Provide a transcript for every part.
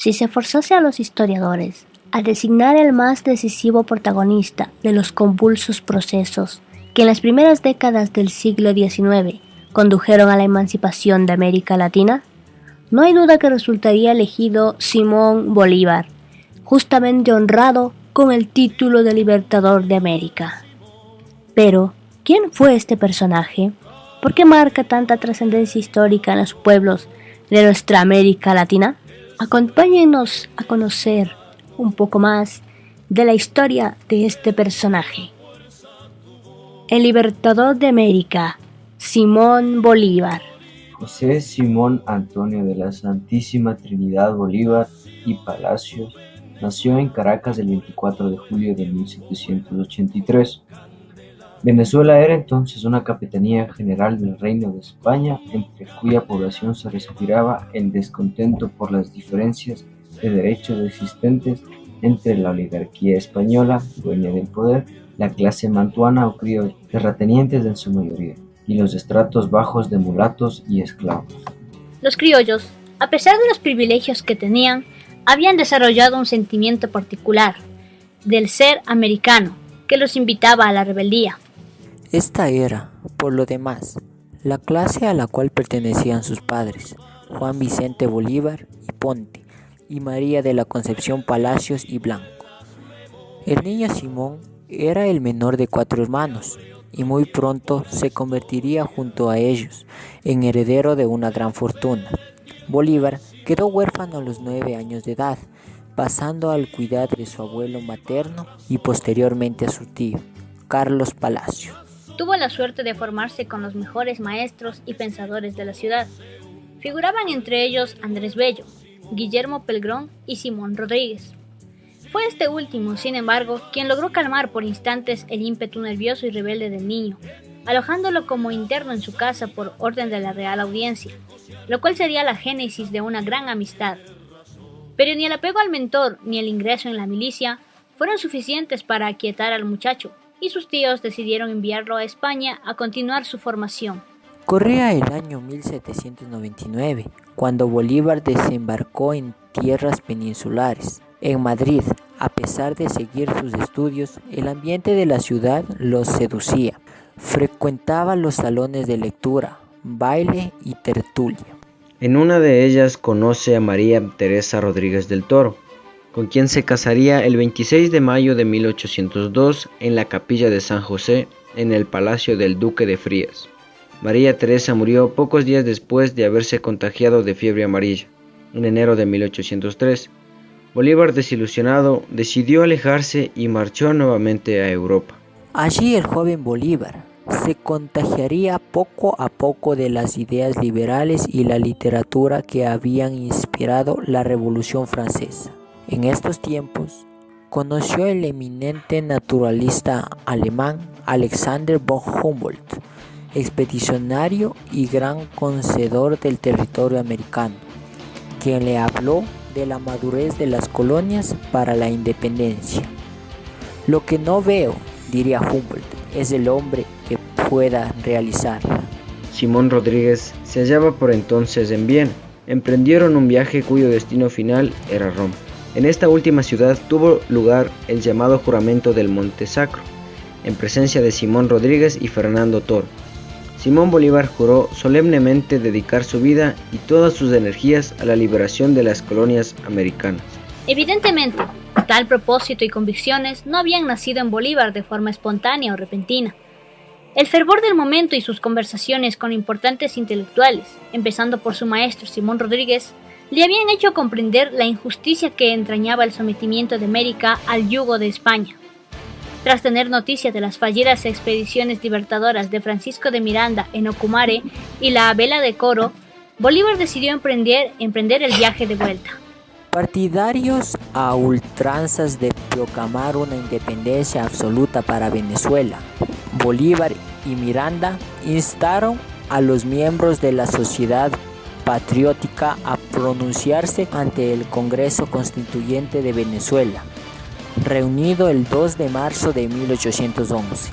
Si se forzase a los historiadores a designar el más decisivo protagonista de los convulsos procesos que en las primeras décadas del siglo XIX condujeron a la emancipación de América Latina, no hay duda que resultaría elegido Simón Bolívar, justamente honrado con el título de Libertador de América. Pero, ¿quién fue este personaje? ¿Por qué marca tanta trascendencia histórica en los pueblos de nuestra América Latina? Acompáñenos a conocer un poco más de la historia de este personaje. El Libertador de América, Simón Bolívar. José Simón Antonio de la Santísima Trinidad Bolívar y Palacios nació en Caracas el 24 de julio de 1783. Venezuela era entonces una capitanía general del Reino de España, entre cuya población se respiraba el descontento por las diferencias de derechos existentes entre la oligarquía española, dueña del poder, la clase mantuana o criolla, terratenientes en su mayoría, y los estratos bajos de mulatos y esclavos. Los criollos, a pesar de los privilegios que tenían, habían desarrollado un sentimiento particular del ser americano que los invitaba a la rebeldía. Esta era, por lo demás, la clase a la cual pertenecían sus padres, Juan Vicente Bolívar y Ponte, y María de la Concepción Palacios y Blanco. El niño Simón era el menor de 4 hermanos, y muy pronto se convertiría junto a ellos en heredero de una gran fortuna. Bolívar quedó huérfano a los 9 años de edad, pasando al cuidado de su abuelo materno y posteriormente a su tío, Carlos Palacio. Tuvo la suerte de formarse con los mejores maestros y pensadores de la ciudad. Figuraban entre ellos Andrés Bello, Guillermo Pelgrón y Simón Rodríguez. Fue este último, sin embargo, quien logró calmar por instantes el ímpetu nervioso y rebelde del niño, alojándolo como interno en su casa por orden de la Real Audiencia, lo cual sería la génesis de una gran amistad. Pero ni el apego al mentor ni el ingreso en la milicia fueron suficientes para aquietar al muchacho, y sus tíos decidieron enviarlo a España a continuar su formación. Corría el año 1799, cuando Bolívar desembarcó en tierras peninsulares. En Madrid, a pesar de seguir sus estudios, el ambiente de la ciudad los seducía. Frecuentaba los salones de lectura, baile y tertulia. En una de ellas conoce a María Teresa Rodríguez del Toro, con quien se casaría el 26 de mayo de 1802 en la capilla de San José, en el palacio del Duque de Frías. María Teresa murió pocos días después de haberse contagiado de fiebre amarilla, en enero de 1803. Bolívar, desilusionado, decidió alejarse y marchó nuevamente a Europa. Allí el joven Bolívar se contagiaría poco a poco de las ideas liberales y la literatura que habían inspirado la Revolución Francesa. En estos tiempos, conoció al eminente naturalista alemán Alexander von Humboldt, expedicionario y gran conocedor del territorio americano, quien le habló de la madurez de las colonias para la independencia. Lo que no veo, diría Humboldt, es el hombre que pueda realizarla. Simón Rodríguez se hallaba por entonces en Viena. Emprendieron un viaje cuyo destino final era Roma. En esta última ciudad tuvo lugar el llamado juramento del Monte Sacro, en presencia de Simón Rodríguez y Fernando Toro. Simón Bolívar juró solemnemente dedicar su vida y todas sus energías a la liberación de las colonias americanas. Evidentemente, tal propósito y convicciones no habían nacido en Bolívar de forma espontánea o repentina. El fervor del momento y sus conversaciones con importantes intelectuales, empezando por su maestro Simón Rodríguez, le habían hecho comprender la injusticia que entrañaba el sometimiento de América al yugo de España. Tras tener noticia de las fallidas expediciones libertadoras de Francisco de Miranda en Ocumare y la Vela de Coro, Bolívar decidió emprender el viaje de vuelta. Partidarios a ultranzas de proclamar una independencia absoluta para Venezuela, Bolívar y Miranda instaron a los miembros de la Sociedad Patriótica a pronunciarse ante el Congreso Constituyente de Venezuela, reunido el 2 de marzo de 1811.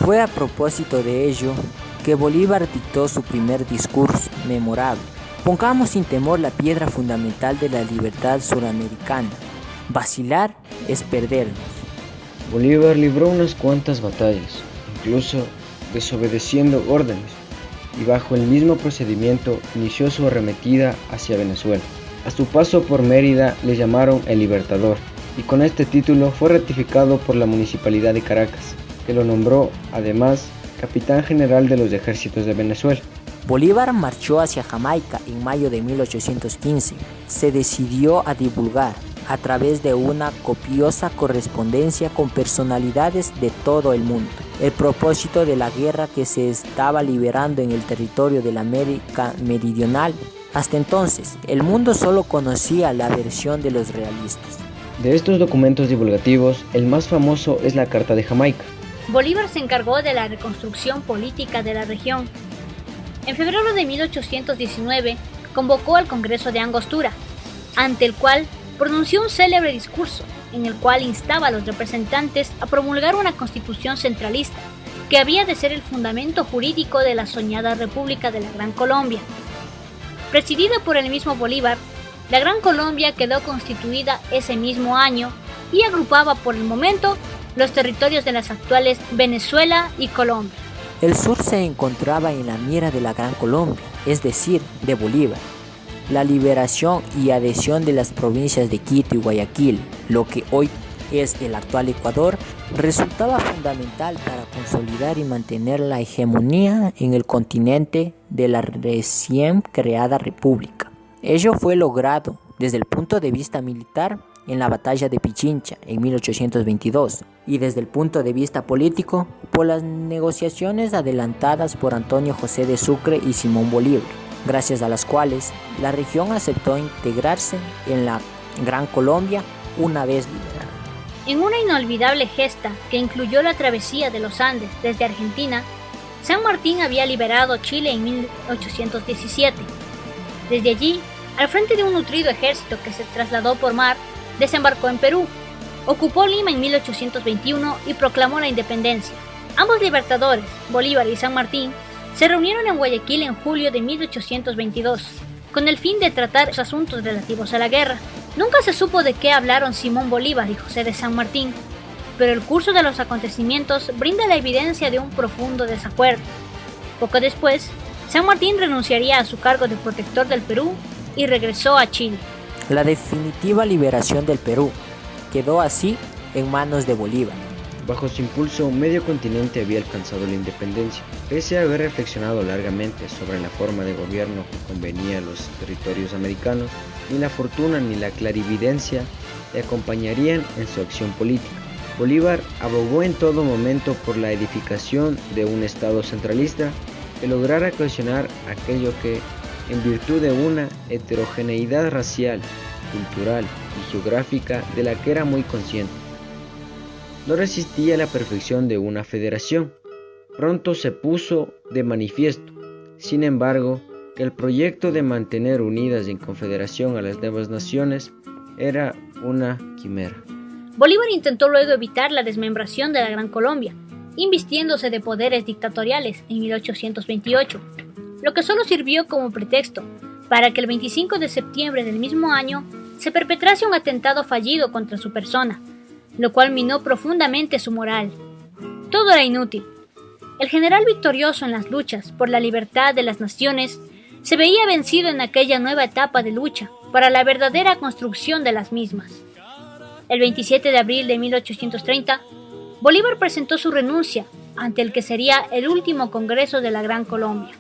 Fue a propósito de ello que Bolívar dictó su primer discurso memorable, Pongamos sin temor la piedra fundamental de la libertad suramericana. Vacilar es perdernos. Bolívar libró unas cuantas batallas, incluso desobedeciendo órdenes, y bajo el mismo procedimiento inició su arremetida hacia Venezuela. A su paso por Mérida le llamaron el Libertador, y con este título fue ratificado por la Municipalidad de Caracas, que lo nombró, además, capitán general de los ejércitos de Venezuela. Bolívar marchó hacia Jamaica en mayo de 1815. Se decidió a divulgar, a través de una copiosa correspondencia con personalidades de todo el mundo, el propósito de la guerra que se estaba librando en el territorio de la América Meridional. Hasta entonces, el mundo solo conocía la versión de los realistas. De estos documentos divulgativos, el más famoso es la Carta de Jamaica. Bolívar se encargó de la reconstrucción política de la región. En febrero de 1819 convocó al Congreso de Angostura, ante el cual pronunció un célebre discurso en el cual instaba a los representantes a promulgar una constitución centralista que había de ser el fundamento jurídico de la soñada República de la Gran Colombia. Presidida por el mismo Bolívar, la Gran Colombia quedó constituida ese mismo año y agrupaba por el momento los territorios de las actuales Venezuela y Colombia. El sur se encontraba en la mira de la Gran Colombia, es decir, de Bolívar. La liberación y adhesión de las provincias de Quito y Guayaquil, lo que hoy es el actual Ecuador, resultaba fundamental para consolidar y mantener la hegemonía en el continente de la recién creada república. Ello fue logrado desde el punto de vista militar en la batalla de Pichincha en 1822 y desde el punto de vista político por las negociaciones adelantadas por Antonio José de Sucre y Simón Bolívar, gracias a las cuales la región aceptó integrarse en la Gran Colombia una vez liberada. En una inolvidable gesta que incluyó la travesía de los Andes desde Argentina, San Martín había liberado Chile en 1817. Desde allí, al frente de un nutrido ejército que se trasladó por mar, desembarcó en Perú, ocupó Lima en 1821 y proclamó la independencia. Ambos libertadores, Bolívar y San Martín, se reunieron en Guayaquil en julio de 1822, con el fin de tratar los asuntos relativos a la guerra. Nunca se supo de qué hablaron Simón Bolívar y José de San Martín, pero el curso de los acontecimientos brinda la evidencia de un profundo desacuerdo. Poco después, San Martín renunciaría a su cargo de protector del Perú y regresó a Chile. La definitiva liberación del Perú quedó así en manos de Bolívar. Bajo su impulso, medio continente había alcanzado la independencia. Pese a haber reflexionado largamente sobre la forma de gobierno que convenía a los territorios americanos, ni la fortuna ni la clarividencia le acompañarían en su acción política. Bolívar abogó en todo momento por la edificación de un Estado centralista que lograra cohesionar aquello que, en virtud de una heterogeneidad racial, cultural y geográfica de la que era muy consciente, no resistía la perfección de una federación. Pronto se puso de manifiesto, sin embargo, que el proyecto de mantener unidas en confederación a las nuevas naciones era una quimera. Bolívar intentó luego evitar la desmembración de la Gran Colombia, invistiéndose de poderes dictatoriales en 1828, lo que solo sirvió como pretexto para que el 25 de septiembre del mismo año se perpetrase un atentado fallido contra su persona, lo cual minó profundamente su moral. Todo era inútil. El general victorioso en las luchas por la libertad de las naciones se veía vencido en aquella nueva etapa de lucha para la verdadera construcción de las mismas. El 27 de abril de 1830, Bolívar presentó su renuncia ante el que sería el último Congreso de la Gran Colombia.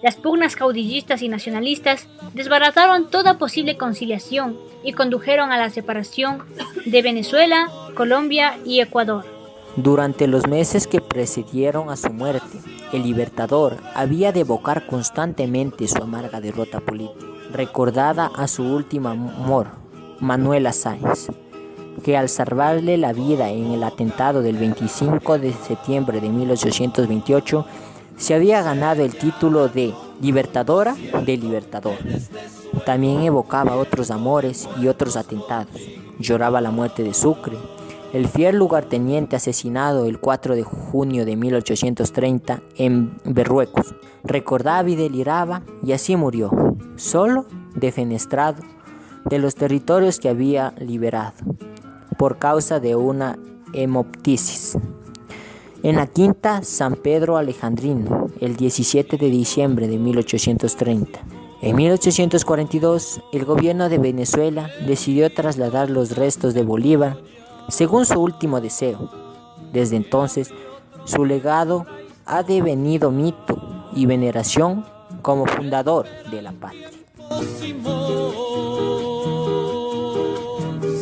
Las pugnas caudillistas y nacionalistas desbarataron toda posible conciliación y condujeron a la separación de Venezuela, Colombia y Ecuador. Durante los meses que precedieron a su muerte, el Libertador había de evocar constantemente su amarga derrota política, recordada a su último amor, Manuela Sáenz, que al salvarle la vida en el atentado del 25 de septiembre de 1828, se había ganado el título de Libertadora del Libertador. También evocaba otros amores y otros atentados. Lloraba la muerte de Sucre El fiel lugarteniente asesinado el 4 de junio de 1830 en Berruecos recordaba y deliraba y así murió, solo, defenestrado de los territorios que había liberado, por causa de una hemoptisis. En la quinta San Pedro Alejandrino, el 17 de diciembre de 1830. En 1842, el gobierno de Venezuela decidió trasladar los restos de Bolívar según su último deseo. Desde entonces, su legado ha devenido mito y veneración como fundador de la patria.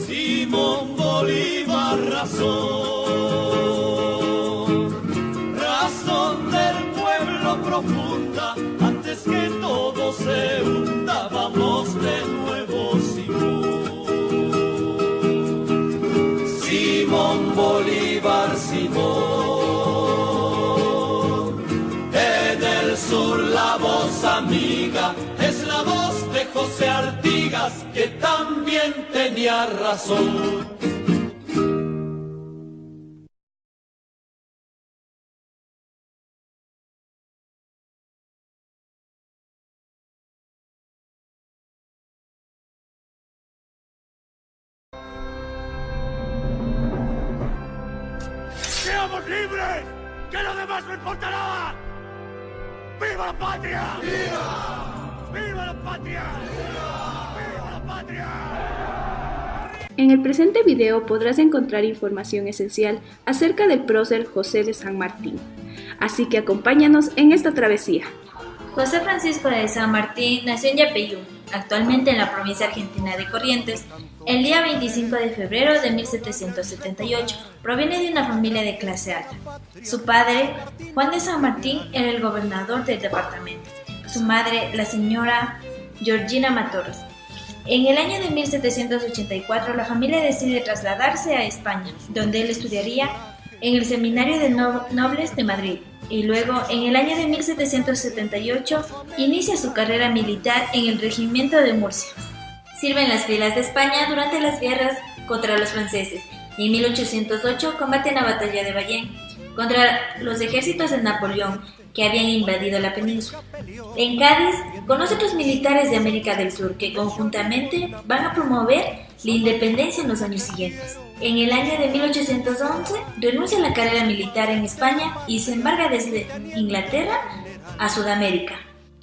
Simón Bolívar, razón del pueblo profunda, antes que todo se hunda, vamos de nuevo, Simón Bolívar, Simón. En el sur la voz amiga es la voz de José Artigas, que también tenía razón. ¡Seamos libres! ¡Que lo demás no importa nada! ¡Viva la patria! ¡Viva! ¡Viva la patria! ¡Viva! ¡Viva la patria! En el presente video podrás encontrar información esencial acerca del prócer José de San Martín. Así que acompáñanos en esta travesía. José Francisco de San Martín nació en Yapeyú, actualmente en la provincia argentina de Corrientes, el día 25 de febrero de 1778. Proviene de una familia de clase alta. Su padre, Juan de San Martín, era el gobernador del departamento. Su madre, la señora Georgina Matoros. En el año de 1784, la familia decide trasladarse a España, donde él estudiaría en el Seminario de Nobles de Madrid. Y luego, en el año de 1778, inicia su carrera militar en el regimiento de Murcia. Sirve en las filas de España durante las guerras contra los franceses y en 1808 combate en la batalla de Bayen contra los ejércitos de Napoleón que habían invadido la península. En Cádiz conoce a otros militares de América del Sur que conjuntamente van a promover la independencia en los años siguientes. En el año de 1811 renuncia a la carrera militar en España y se embarca desde Inglaterra a Sudamérica.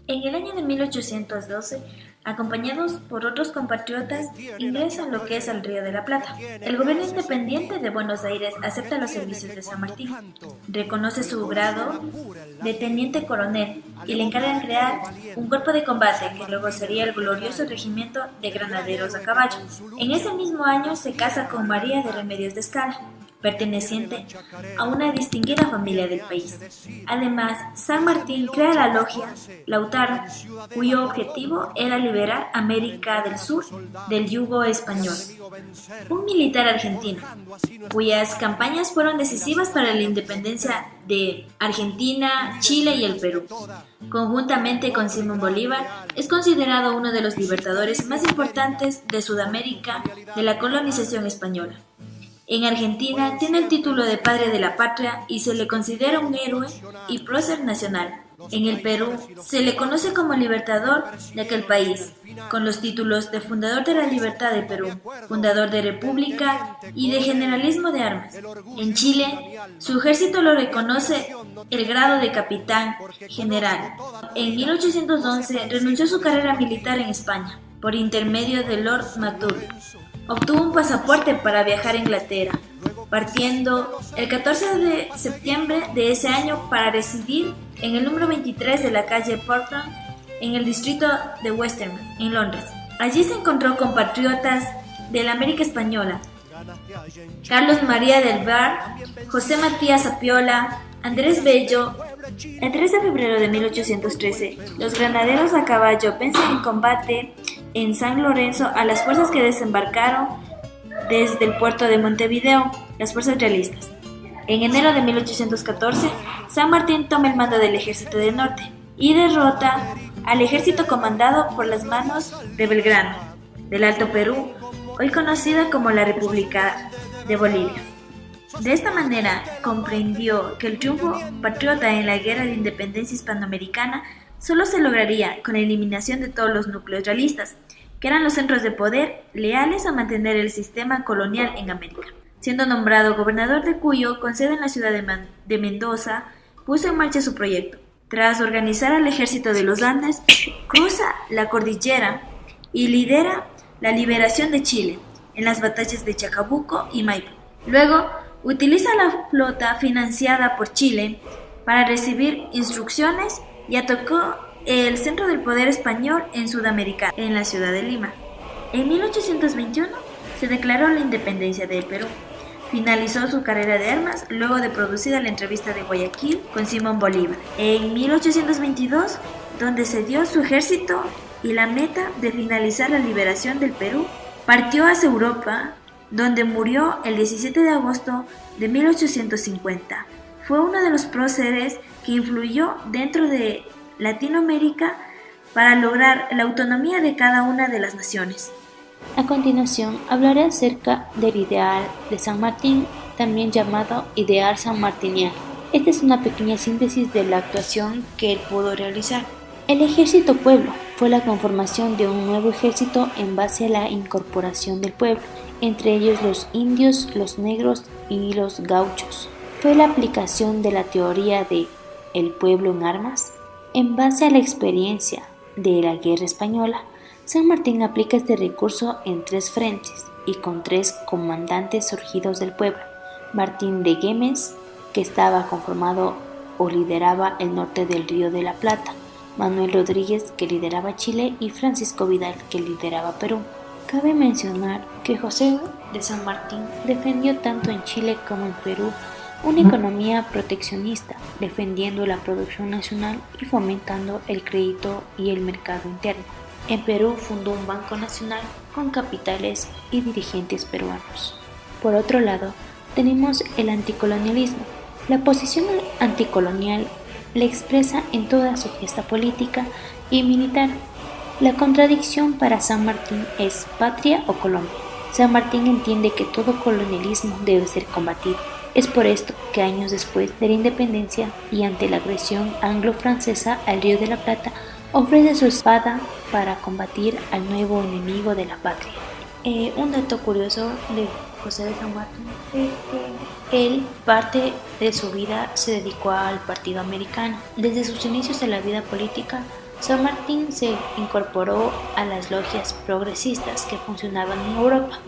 En el año de 1812, acompañados por otros compatriotas, ingresan lo que es el Río de la Plata. El gobierno independiente de Buenos Aires acepta los servicios de San Martín, reconoce su grado de teniente coronel y le encargan crear un cuerpo de combate que luego sería el glorioso regimiento de granaderos a caballo. En ese mismo año se casa con María de Remedios de Escala, perteneciente a una distinguida familia del país. Además, San Martín crea la logia Lautaro, cuyo objetivo era liberar América del Sur del yugo español. Un militar argentino, cuyas campañas fueron decisivas para la independencia de Argentina, Chile y el Perú. Conjuntamente con Simón Bolívar, es considerado uno de los libertadores más importantes de Sudamérica de la colonización española. En Argentina tiene el título de Padre de la Patria y se le considera un héroe y prócer nacional. En el Perú se le conoce como libertador de aquel país, con los títulos de Fundador de la Libertad del Perú, Fundador de República y de Generalísimo de Armas. En Chile, su ejército lo reconoce el grado de Capitán General. En 1811 renunció a su carrera militar en España, por intermedio de Lord Mature. Obtuvo un pasaporte para viajar a Inglaterra, partiendo el 14 de septiembre de ese año para residir en el número 23 de la calle Portland, en el distrito de Westminster, en Londres. Allí se encontró con patriotas de la América Española, Carlos María del Var, José Matías Apiola, Andrés Bello. El 3 de febrero de 1813, los granaderos a caballo vencen en combate en San Lorenzo a las fuerzas que desembarcaron desde el puerto de Montevideo, las fuerzas realistas. En enero de 1814, San Martín toma el mando del ejército del norte y derrota al ejército comandado por las manos de Belgrano, del Alto Perú, hoy conocida como la República de Bolivia. De esta manera, comprendió que el triunfo patriota en la Guerra de Independencia Hispanoamericana solo se lograría con la eliminación de todos los núcleos realistas, que eran los centros de poder leales a mantener el sistema colonial en América. Siendo nombrado gobernador de Cuyo, con sede en la ciudad de Mendoza, puso en marcha su proyecto. Tras organizar al ejército de los Andes, cruza la cordillera y lidera la liberación de Chile en las batallas de Chacabuco y Maipú. Luego, utiliza la flota financiada por Chile para recibir instrucciones y atacó el centro del poder español en Sudamérica, en la ciudad de Lima. En 1821 se declaró la independencia del Perú. Finalizó su carrera de armas luego de producida la entrevista de Guayaquil con Simón Bolívar. En 1822, donde cedió su ejército y la meta de finalizar la liberación del Perú, partió hacia Europa, donde murió el 17 de agosto de 1850. Fue uno de los próceres que influyó dentro de Latinoamérica para lograr la autonomía de cada una de las naciones. A continuación, hablaré acerca del ideal de San Martín, también llamado ideal sanmartiniano. Esta es una pequeña síntesis de la actuación que él pudo realizar. El ejército pueblo fue la conformación de un nuevo ejército en base a la incorporación del pueblo, entre ellos los indios, los negros y los gauchos. Fue la aplicación de la teoría de el pueblo en armas. En base a la experiencia de la guerra española, San Martín aplica este recurso en 3 frentes y con 3 comandantes surgidos del pueblo: Martín de Güemes, que estaba conformado o lideraba el norte del Río de la Plata; Manuel Rodríguez, que lideraba Chile; y Francisco Vidal, que lideraba Perú. Cabe mencionar que José de San Martín defendió tanto en Chile como en Perú una economía proteccionista, defendiendo la producción nacional y fomentando el crédito y el mercado interno. En Perú fundó un banco nacional con capitales y dirigentes peruanos. Por otro lado, tenemos el anticolonialismo. La posición anticolonial la expresa en toda su gesta política y militar. La contradicción para San Martín es patria o colonia. San Martín entiende que todo colonialismo debe ser combatido. Es por esto que años después de la independencia y ante la agresión anglo-francesa al Río de la Plata, ofrece su espada para combatir al nuevo enemigo de la patria. Un dato curioso de José de San Martín es que él parte de su vida se dedicó al partido americano. Desde sus inicios en la vida política, San Martín se incorporó a las logias progresistas que funcionaban en Europa.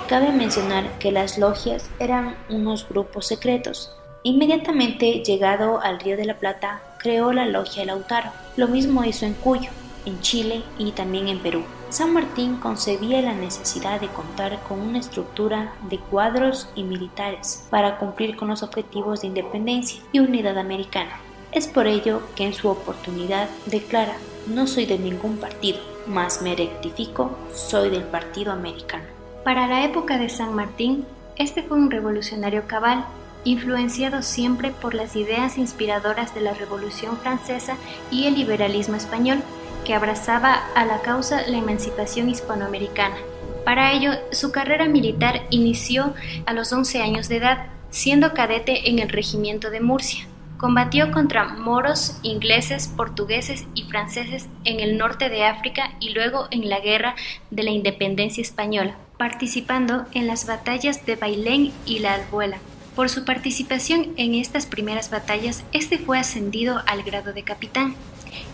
Cabe mencionar que las logias eran unos grupos secretos. Inmediatamente llegado al Río de la Plata, creó la logia Lautaro. Lo mismo hizo en Cuyo, en Chile y también en Perú. San Martín concebía la necesidad de contar con una estructura de cuadros y militares para cumplir con los objetivos de independencia y unidad americana. Es por ello que en su oportunidad declara: no soy de ningún partido, mas me rectifico, soy del partido americano. Para la época de San Martín, este fue un revolucionario cabal, influenciado siempre por las ideas inspiradoras de la Revolución Francesa y el liberalismo español, que abrazaba a la causa la emancipación hispanoamericana. Para ello, su carrera militar inició a los 11 años de edad, siendo cadete en el regimiento de Murcia. Combatió contra moros, ingleses, portugueses y franceses en el norte de África y luego en la Guerra de la Independencia Española, participando en las batallas de Bailén y la Albuela. Por su participación en estas primeras batallas, este fue ascendido al grado de capitán,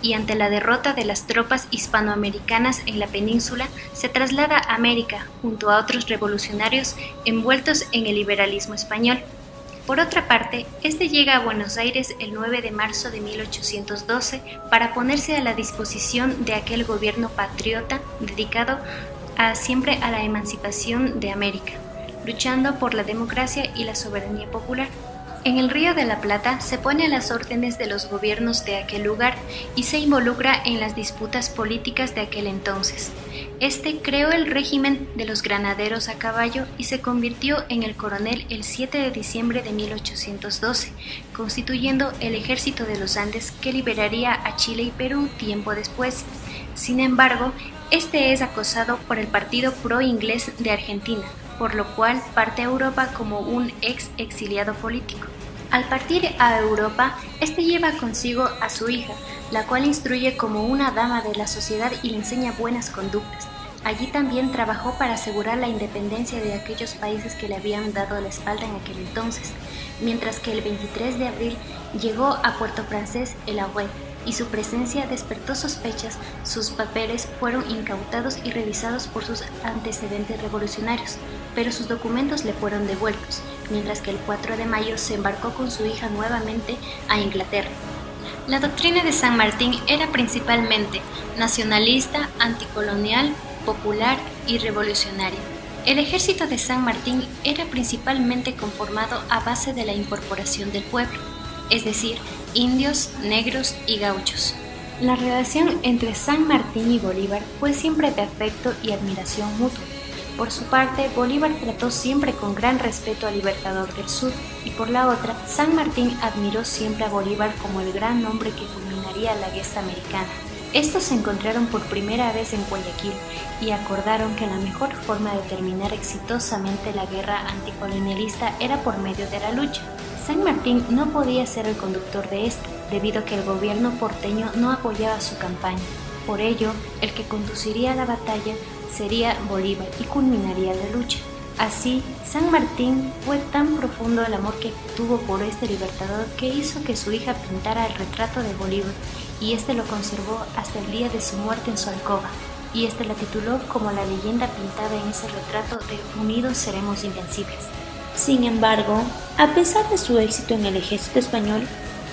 y ante la derrota de las tropas hispanoamericanas en la península, se traslada a América junto a otros revolucionarios envueltos en el liberalismo español. Por otra parte, este llega a Buenos Aires el 9 de marzo de 1812 para ponerse a la disposición de aquel gobierno patriota dedicado siempre a la emancipación de América, luchando por la democracia y la soberanía popular. En el Río de la Plata se pone a las órdenes de los gobiernos de aquel lugar y se involucra en las disputas políticas de aquel entonces. Este creó el régimen de los granaderos a caballo y se convirtió en el coronel el 7 de diciembre de 1812, constituyendo el Ejército de los Andes que liberaría a Chile y Perú tiempo después. Sin embargo, este es acosado por el Partido Pro-Inglés de Argentina, por lo cual parte a Europa como un exiliado político. Al partir a Europa, este lleva consigo a su hija, la cual instruye como una dama de la sociedad y le enseña buenas conductas. Allí también trabajó para asegurar la independencia de aquellos países que le habían dado la espalda en aquel entonces, mientras que el 23 de abril llegó a Puerto Francés el Havre, y su presencia despertó sospechas. Sus papeles fueron incautados y revisados por sus antecedentes revolucionarios, pero sus documentos le fueron devueltos, mientras que el 4 de mayo se embarcó con su hija nuevamente a Inglaterra. La doctrina de San Martín era principalmente nacionalista, anticolonial, popular y revolucionaria. El ejército de San Martín era principalmente conformado a base de la incorporación del pueblo, es decir, indios, negros y gauchos. La relación entre San Martín y Bolívar fue siempre de afecto y admiración mutua. Por su parte, Bolívar trató siempre con gran respeto al Libertador del Sur, y por la otra, San Martín admiró siempre a Bolívar como el gran hombre que culminaría la gesta americana. Estos se encontraron por primera vez en Guayaquil y acordaron que la mejor forma de terminar exitosamente la guerra anticolonialista era por medio de la lucha. San Martín no podía ser el conductor de esto, debido a que el gobierno porteño no apoyaba su campaña. Por ello, el que conduciría la batalla sería Bolívar y culminaría la lucha. Así, San Martín fue tan profundo el amor que tuvo por este libertador que hizo que su hija pintara el retrato de Bolívar, y este lo conservó hasta el día de su muerte en su alcoba, y este la tituló como la leyenda pintada en ese retrato de "Unidos seremos invencibles". Sin embargo, a pesar de su éxito en el ejército español,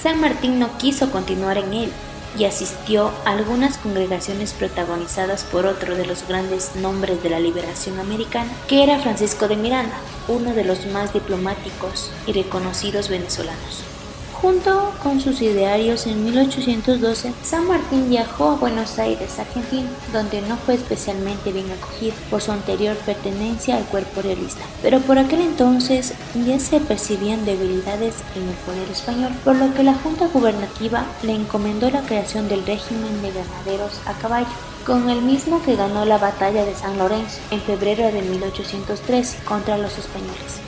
San Martín no quiso continuar en él y asistió a algunas congregaciones protagonizadas por otro de los grandes nombres de la liberación americana, que era Francisco de Miranda, uno de los más diplomáticos y reconocidos venezolanos. Junto con sus idearios, en 1812, San Martín viajó a Buenos Aires, Argentina, donde no fue especialmente bien acogido por su anterior pertenencia al cuerpo realista. Pero por aquel entonces ya se percibían debilidades en el poder español, por lo que la Junta Gubernativa le encomendó la creación del régimen de granaderos a caballo, con el mismo que ganó la batalla de San Lorenzo en febrero de 1813 contra los españoles.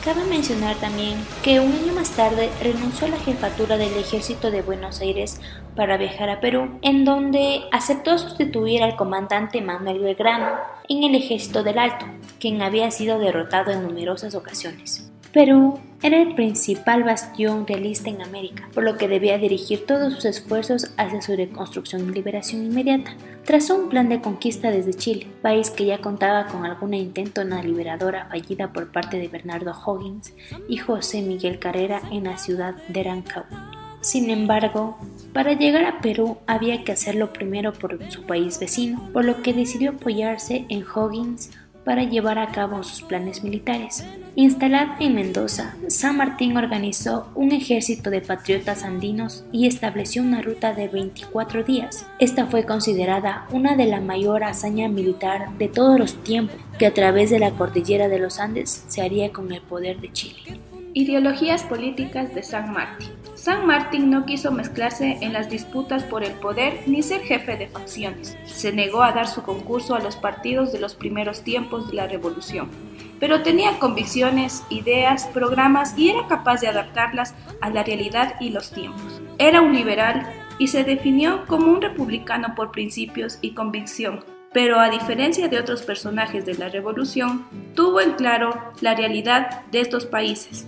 Cabe mencionar también que un año más tarde renunció a la jefatura del ejército de Buenos Aires para viajar a Perú, en donde aceptó sustituir al comandante Manuel Belgrano en el ejército del Alto, quien había sido derrotado en numerosas ocasiones. Perú era el principal bastión realista en América, por lo que debía dirigir todos sus esfuerzos hacia su reconstrucción y liberación inmediata. Trazó un plan de conquista desde Chile, país que ya contaba con alguna intentona liberadora fallida por parte de Bernardo O'Higgins y José Miguel Carrera en la ciudad de Rancagua. Sin embargo, para llegar a Perú había que hacerlo primero por su país vecino, por lo que decidió apoyarse en O'Higgins para llevar a cabo sus planes militares. Instalado en Mendoza, San Martín organizó un ejército de patriotas andinos y estableció una ruta de 24 días. Esta fue considerada una de la mayor hazaña militar de todos los tiempos, que a través de la cordillera de los Andes se haría con el poder de Chile. Ideologías políticas de San Martín. San Martín no quiso mezclarse en las disputas por el poder ni ser jefe de facciones. Se negó a dar su concurso a los partidos de los primeros tiempos de la revolución, pero tenía convicciones, ideas, programas y era capaz de adaptarlas a la realidad y los tiempos. Era un liberal y se definió como un republicano por principios y convicción, pero a diferencia de otros personajes de la revolución, tuvo en claro la realidad de estos países.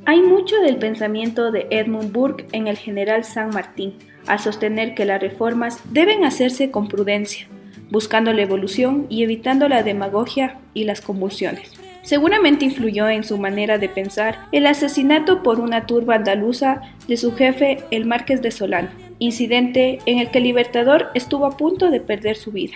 Hay mucho del pensamiento de Edmund Burke en el general San Martín, al sostener que las reformas deben hacerse con prudencia, buscando la evolución y evitando la demagogia y las convulsiones. Seguramente influyó en su manera de pensar el asesinato por una turba andaluza de su jefe, el Marqués de Solano, incidente en el que el Libertador estuvo a punto de perder su vida.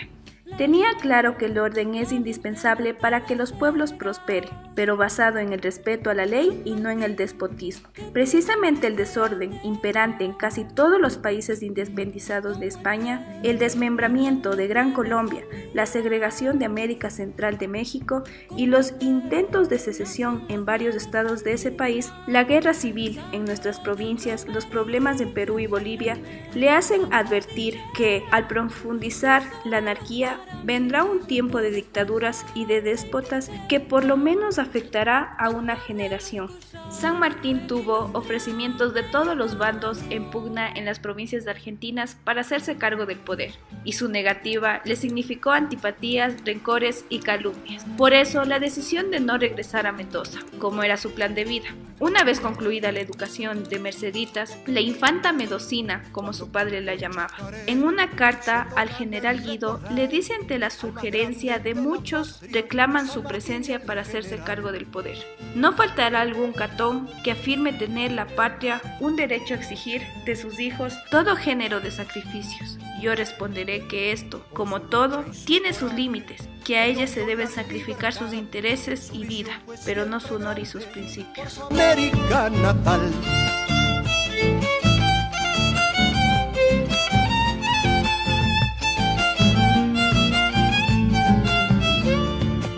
Tenía claro que el orden es indispensable para que los pueblos prosperen, pero basado en el respeto a la ley y no en el despotismo. Precisamente el desorden imperante en casi todos los países independizados de España, el desmembramiento de Gran Colombia, la segregación de América Central de México y los intentos de secesión en varios estados de ese país, la guerra civil en nuestras provincias, los problemas en Perú y Bolivia, le hacen advertir que, al profundizar la anarquía, Vendrá un tiempo de dictaduras y de déspotas que por lo menos afectará a una generación. San Martín tuvo ofrecimientos de todos los bandos en pugna en las provincias argentinas para hacerse cargo del poder, y su negativa le significó antipatías, rencores y calumnias. Por eso, la decisión de no regresar a Mendoza, como era su plan de vida. Una vez concluida la educación de Merceditas, la infanta mendocina, como su padre la llamaba, en una carta al general Guido le dice ante la sugerencia de muchos reclaman su presencia para hacerse cargo del poder: no faltará algún catón que afirme tener la patria un derecho a exigir de sus hijos todo género de sacrificios. Yo responderé que esto, como todo, tiene sus límites, que a ella se deben sacrificar sus intereses y vida, pero no su honor y sus principios. América natal.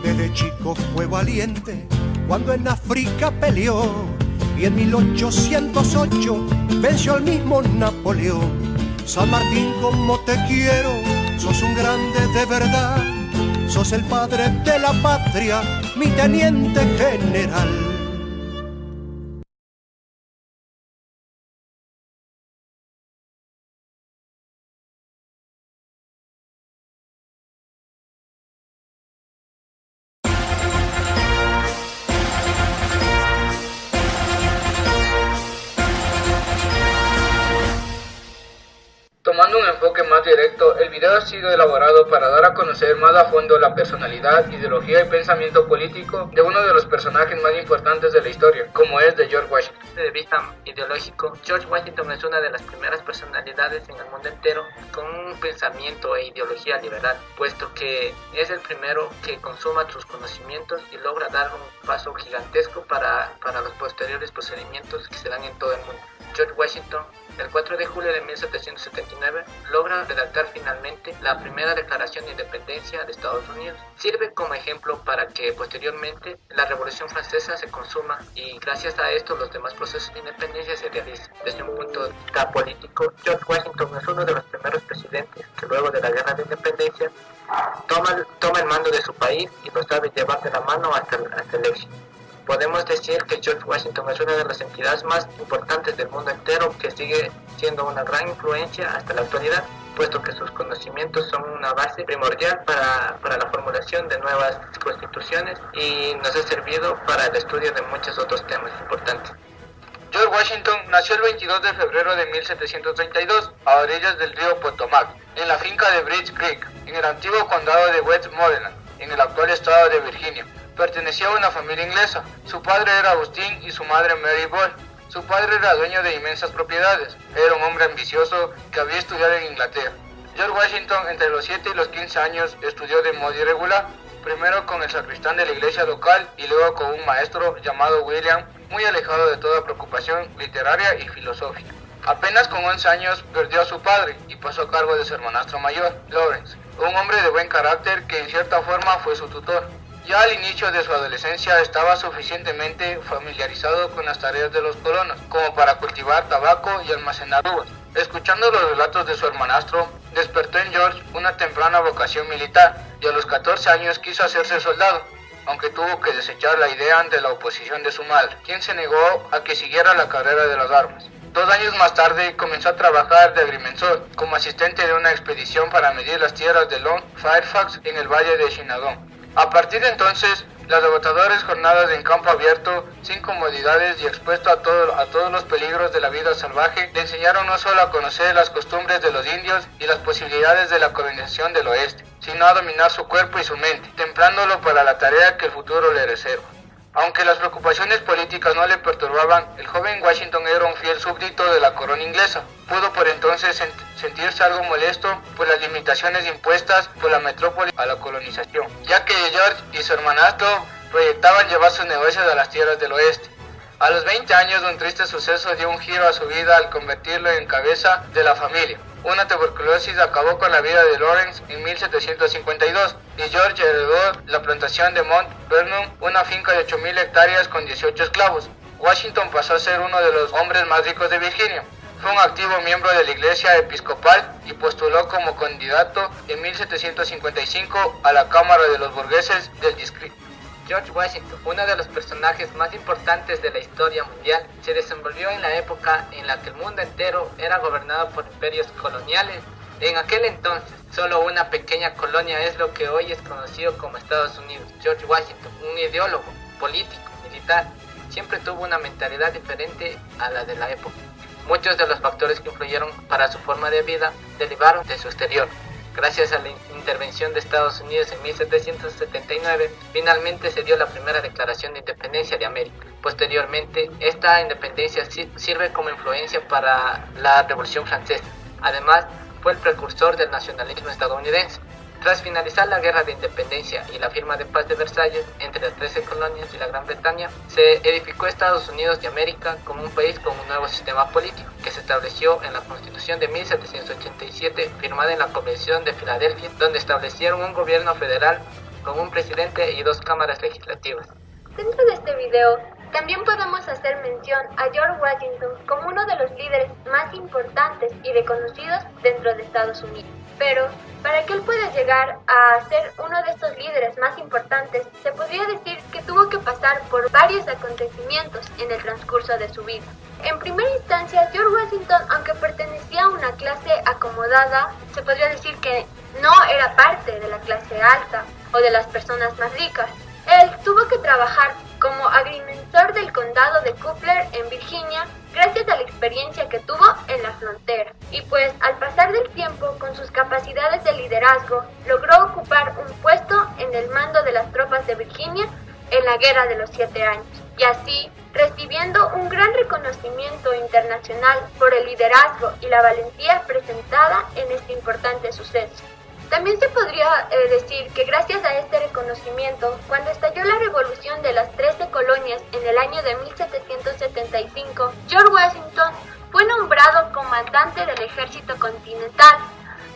Desde chico fue valiente cuando en África peleó y en 1808 venció al mismo Napoleón. San Martín, como te quiero, sos un grande de verdad, sos el padre de la patria, mi teniente general. Tomando un enfoque más directo, el video ha sido elaborado para dar a conocer más a fondo la personalidad, ideología y pensamiento político de uno de los personajes más importantes de la historia, como es de George Washington. Desde el punto de vista ideológico, George Washington es una de las primeras personalidades en el mundo entero con un pensamiento e ideología liberal, puesto que es el primero que consuma sus conocimientos y logra dar un paso gigantesco para los posteriores procedimientos que se dan en todo el mundo. George Washington, el 4 de julio de 1779, logra redactar finalmente la primera declaración de independencia de Estados Unidos. Sirve como ejemplo para que posteriormente la Revolución Francesa se consuma y gracias a esto los demás procesos de independencia se realicen. Desde un punto de vista político, George Washington es uno de los primeros presidentes que luego de la Guerra de Independencia toma el mando de su país y lo sabe llevar de la mano hasta el éxito. Podemos decir que George Washington es una de las entidades más importantes del mundo entero que sigue siendo una gran influencia hasta la actualidad, puesto que sus conocimientos son una base primordial para la formulación de nuevas constituciones y nos ha servido para el estudio de muchos otros temas importantes. George Washington nació el 22 de febrero de 1732 a orillas del río Potomac, en la finca de Bridge Creek, en el antiguo condado de Westmoreland, en el actual estado de Virginia. Pertenecía a una familia inglesa. Su padre era Austin y su madre Mary Boyle. Su padre era dueño de inmensas propiedades. Era un hombre ambicioso que había estudiado en Inglaterra. George Washington, entre los 7 y los 15 años, estudió de modo irregular, primero con el sacristán de la iglesia local y luego con un maestro llamado William, muy alejado de toda preocupación literaria y filosófica. Apenas con 11 años perdió a su padre y pasó a cargo de su hermanastro mayor, Lawrence, un hombre de buen carácter que en cierta forma fue su tutor. Ya al inicio de su adolescencia estaba suficientemente familiarizado con las tareas de los colonos, como para cultivar tabaco y almacenar uvas. Escuchando los relatos de su hermanastro, despertó en George una temprana vocación militar y a los 14 años quiso hacerse soldado, aunque tuvo que desechar la idea ante la oposición de su madre, quien se negó a que siguiera la carrera de las armas. 2 años más tarde comenzó a trabajar de agrimensor como asistente de una expedición para medir las tierras de Long Fairfax en el valle de Shenandoah. A partir de entonces, las agotadoras jornadas en campo abierto, sin comodidades y expuesto a todos los peligros de la vida salvaje, le enseñaron no solo a conocer las costumbres de los indios y las posibilidades de la colonización del oeste, sino a dominar su cuerpo y su mente, templándolo para la tarea que el futuro le reserva. Aunque las preocupaciones políticas no le perturbaban, el joven Washington era un fiel súbdito de la corona inglesa. Pudo por entonces sentirse algo molesto por las limitaciones impuestas por la metrópoli a la colonización, ya que George y su hermanastro proyectaban llevar sus negocios a las tierras del oeste. A los 20 años, un triste suceso dio un giro a su vida al convertirlo en cabeza de la familia. Una tuberculosis acabó con la vida de Lawrence en 1752 y George heredó la plantación de Mount Vernon, una finca de 8,000 hectáreas con 18 esclavos. Washington pasó a ser uno de los hombres más ricos de Virginia. Fue un activo miembro de la Iglesia Episcopal y postuló como candidato en 1755 a la Cámara de los Burgueses del Distrito. George Washington, uno de los personajes más importantes de la historia mundial, se desenvolvió en la época en la que el mundo entero era gobernado por imperios coloniales. En aquel entonces, solo una pequeña colonia es lo que hoy es conocido como Estados Unidos. George Washington, un ideólogo, político, militar, siempre tuvo una mentalidad diferente a la de la época. Muchos de los factores que influyeron para su forma de vida derivaron de su exterior. Gracias a la intervención de Estados Unidos en 1779, finalmente se dio la primera declaración de independencia de América. Posteriormente, esta independencia sirve como influencia para la Revolución Francesa. Además, fue el precursor del nacionalismo estadounidense. Tras finalizar la Guerra de Independencia y la firma de paz de Versalles entre las 13 colonias y la Gran Bretaña, se edificó Estados Unidos de América como un país con un nuevo sistema político, que se estableció en la Constitución de 1787, firmada en la Convención de Filadelfia, donde establecieron un gobierno federal con un presidente y 2 cámaras legislativas. Dentro de este video, también podemos hacer mención a George Washington como uno de los líderes más importantes y reconocidos dentro de Estados Unidos. Pero, para que él pueda llegar a ser uno de estos líderes más importantes, se podría decir que tuvo que pasar por varios acontecimientos en el transcurso de su vida. En primera instancia, George Washington, aunque pertenecía a una clase acomodada, se podría decir que no era parte de la clase alta o de las personas más ricas. Él tuvo que trabajar como agrimensor del condado de Cutler en Virginia, gracias a la experiencia que tuvo en la frontera. Y pues al pasar del tiempo, con sus capacidades de liderazgo, logró ocupar un puesto en el mando de las tropas de Virginia en la Guerra de los 7 años. Y así, recibiendo un gran reconocimiento internacional por el liderazgo y la valentía presentada en este importante suceso. También se podría decir que gracias a este reconocimiento, cuando estalló la revolución de las 13 colonias en el año de 1775, George Washington fue nombrado comandante del ejército continental.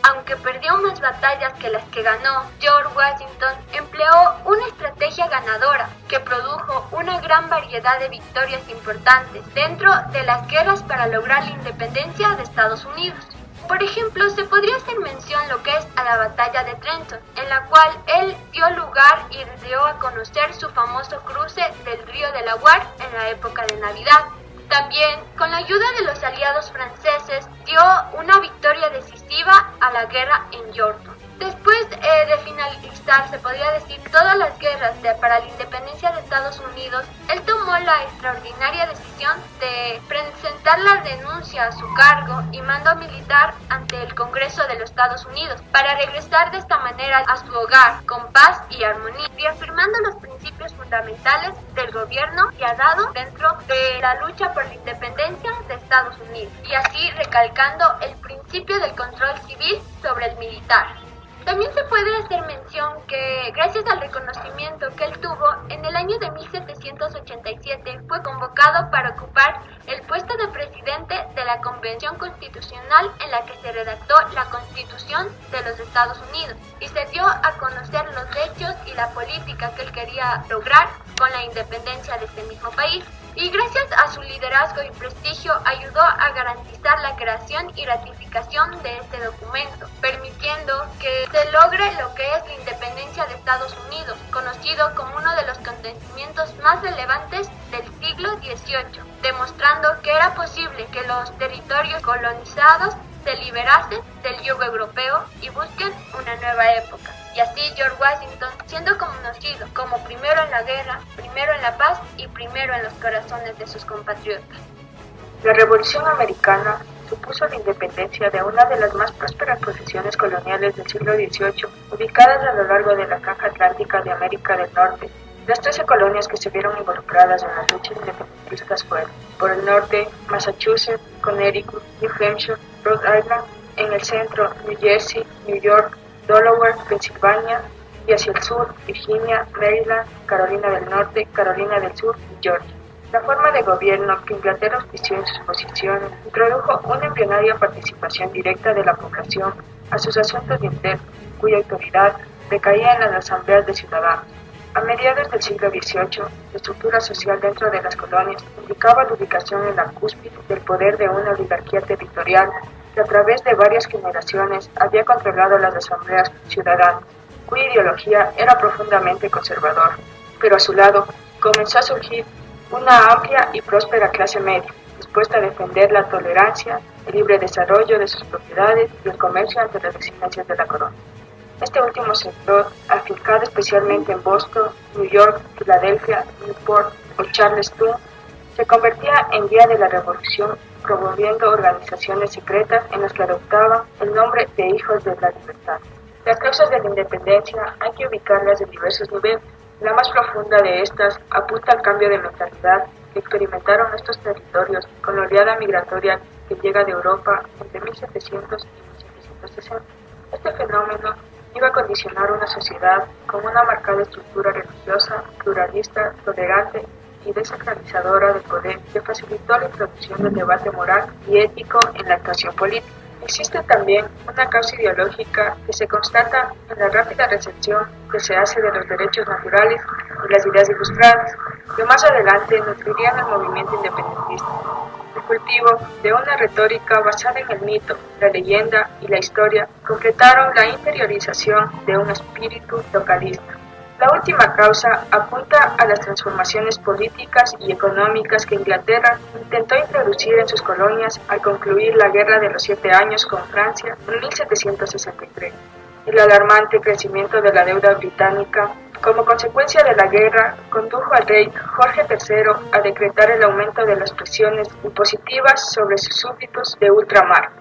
Aunque perdió más batallas que las que ganó, George Washington empleó una estrategia ganadora que produjo una gran variedad de victorias importantes dentro de las guerras para lograr la independencia de Estados Unidos. Por ejemplo, se podría hacer mención lo que es a la batalla de Trenton, en la cual él dio lugar y dio a conocer su famoso cruce del río Delaware en la época de Navidad. También, con la ayuda de los aliados franceses, dio una victoria decisiva a la guerra en Yorktown. Después de finalizar, se podría decir, todas las guerras para la independencia de Estados Unidos, él tomó la extraordinaria decisión de presentar la denuncia a su cargo y mando militar ante el Congreso de los Estados Unidos para regresar de esta manera a su hogar con paz y armonía, reafirmando los principios fundamentales del gobierno que ha dado dentro de la lucha por la independencia de Estados Unidos, y así recalcando el principio del control civil sobre el militar. También se puede hacer mención que, gracias al reconocimiento que él tuvo, en el año de 1787 fue convocado para ocupar el puesto de presidente de la Convención Constitucional en la que se redactó la Constitución de los Estados Unidos, y se dio a conocer los hechos y la política que él quería lograr con la independencia de este mismo país. Y gracias a su liderazgo y prestigio ayudó a garantizar la creación y ratificación de este documento, permitiendo que se logre lo que es la independencia de Estados Unidos, conocido como uno de los acontecimientos más relevantes del siglo XVIII, demostrando que era posible que los territorios colonizados se liberasen del yugo europeo y busquen una nueva época. Y así George Washington, siendo conocido como primero en la guerra, primero en la paz y primero en los corazones de sus compatriotas. La Revolución Americana supuso la independencia de una de las más prósperas posesiones coloniales del siglo XVIII, ubicadas a lo largo de la franja atlántica de América del Norte. Las 13 colonias que se vieron involucradas en las luchas independentistas fueron, por el norte, Massachusetts, Connecticut, New Hampshire, Rhode Island; en el centro, New Jersey, New York, Delaware, Pensilvania; y hacia el sur, Virginia, Maryland, Carolina del Norte, Carolina del Sur y Georgia. La forma de gobierno que Inglaterra auspició en sus posiciones introdujo una embrionaria participación directa de la población a sus asuntos internos, cuya autoridad recaía en las asambleas de ciudadanos. A mediados del siglo XVIII, la estructura social dentro de las colonias indicaba la ubicación en la cúspide del poder de una oligarquía territorial que a través de varias generaciones había controlado las asambleas ciudadanas, cuya ideología era profundamente conservadora. Pero a su lado comenzó a surgir una amplia y próspera clase media, dispuesta a defender la tolerancia, el libre desarrollo de sus propiedades y el comercio ante las exigencias de la corona. Este último sector, afincado especialmente en Boston, New York, Filadelfia, Newport o Charleston, se convertía en guía de la revolución, promoviendo organizaciones secretas en las que adoptaban el nombre de Hijos de la Libertad. Las causas de la independencia hay que ubicarlas en diversos niveles. La más profunda de estas apunta al cambio de mentalidad que experimentaron estos territorios con la oleada migratoria que llega de Europa entre 1700 y 1760. Este fenómeno iba a condicionar una sociedad con una marcada estructura religiosa, pluralista, tolerante y desacralizadora del poder que facilitó la introducción del debate moral y ético en la actuación política. Existe también una causa ideológica que se constata en la rápida recepción que se hace de los derechos naturales y las ideas ilustradas, que más adelante nutrirían el movimiento independentista. El cultivo de una retórica basada en el mito, la leyenda y la historia completaron la interiorización de un espíritu localista. La última causa apunta a las transformaciones políticas y económicas que Inglaterra intentó introducir en sus colonias al concluir la Guerra de los 7 Años con Francia en 1763. El alarmante crecimiento de la deuda británica como consecuencia de la guerra condujo al rey Jorge III a decretar el aumento de las presiones impositivas sobre sus súbditos de ultramar.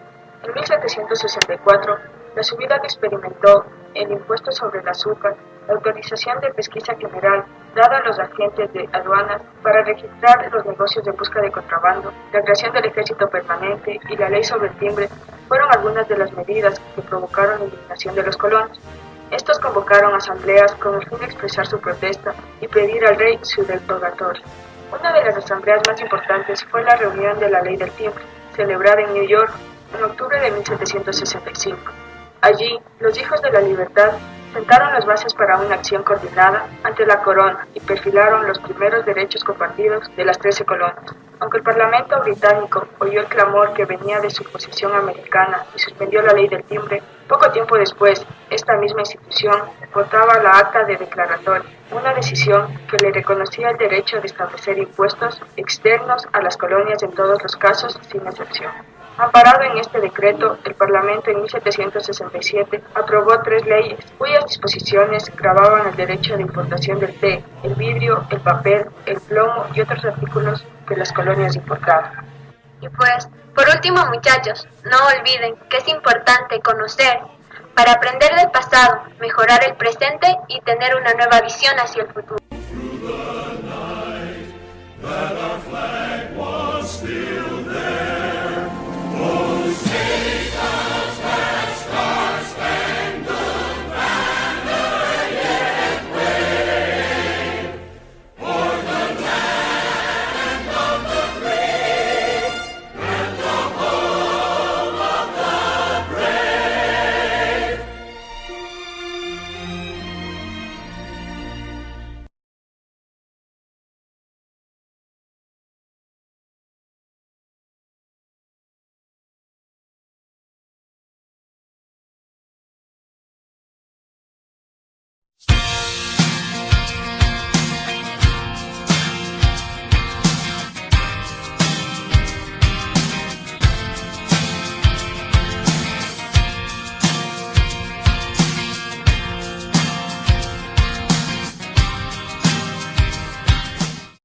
En 1764, la subida que experimentó el impuesto sobre el azúcar, la autorización de pesquisa general dada a los agentes de aduanas para registrar los negocios de busca de contrabando, la creación del ejército permanente y la ley sobre el timbre fueron algunas de las medidas que provocaron la indignación de los colonos. Estos convocaron asambleas con el fin de expresar su protesta y pedir al rey su purgatorio. Una de las asambleas más importantes fue la reunión de la ley del timbre, celebrada en New York en octubre de 1765. Allí, los Hijos de la Libertad sentaron las bases para una acción coordinada ante la corona y perfilaron los primeros derechos compartidos de las 13 colonias. Aunque el Parlamento británico oyó el clamor que venía de su posición americana y suspendió la ley del timbre, poco tiempo después, esta misma institución votaba la acta de declaratoria, una decisión que le reconocía el derecho de establecer impuestos externos a las colonias en todos los casos, sin excepción. Amparado en este decreto, el Parlamento en 1767 aprobó 3 leyes, cuyas disposiciones gravaban el derecho de importación del té, el vidrio, el papel, el plomo y otros artículos que las colonias importaban. Y pues, por último muchachos, no olviden que es importante conocer para aprender del pasado, mejorar el presente y tener una nueva visión hacia el futuro.